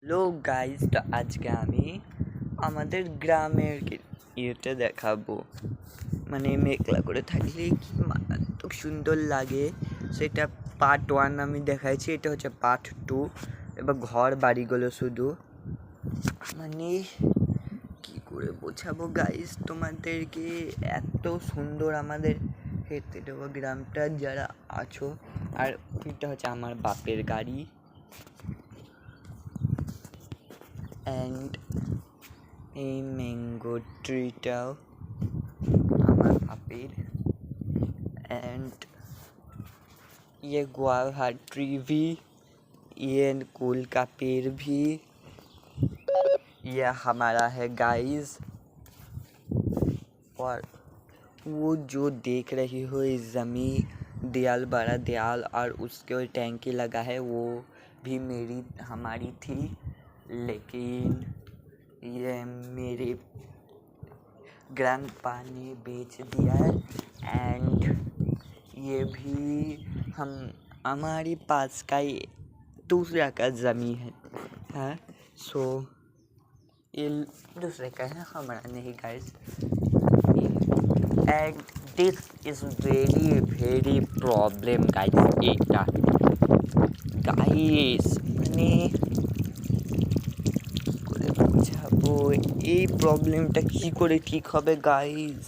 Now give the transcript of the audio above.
Hello guys, তো আজকে আমি আমাদের গ্রামের ইয়েটা দেখাবো। মানে মেঘলা করে থাকলে কি মারাত্মক সুন্দর লাগে, সেটা পার্ট 1 আমি দেখাইছি। এটা হচ্ছে পার্ট 2। এবার ঘর বাড়িগুলো শুধু মানে কি করে বোঝাবো গাইজ তোমাদেরকে, এত সুন্দর আমাদের হেঁটে দেওয়া গ্রামটা যারা আছো। আর এটা হচ্ছে আমার বাপের গাড়ি, অ্যান্ড এই ম্যাঙ্গো ট্রিটাও আমার বাপের, एंड ये गुआवा ट्री भी, ये कुल का पेड़ भी ये हमारा है गाइस। और वो जो देख रही हो इस ज़मीन, दयाल बड़ा दयाल और उसके टैंकी लगा है, वो भी हमारी थी, लेकिन ये मेरे ग्रैंडपा ने बेच दिया है। एंड ये भी हमारे पास का ही दूसरा का ज़मीन है। सो ये दूसरे का है, हमारा नहीं guys. And this is very very problem guys. এটা গাইস মানে করে বোঝাবো, এই প্রবলেমটা কি করে ঠিক হবে গাইস।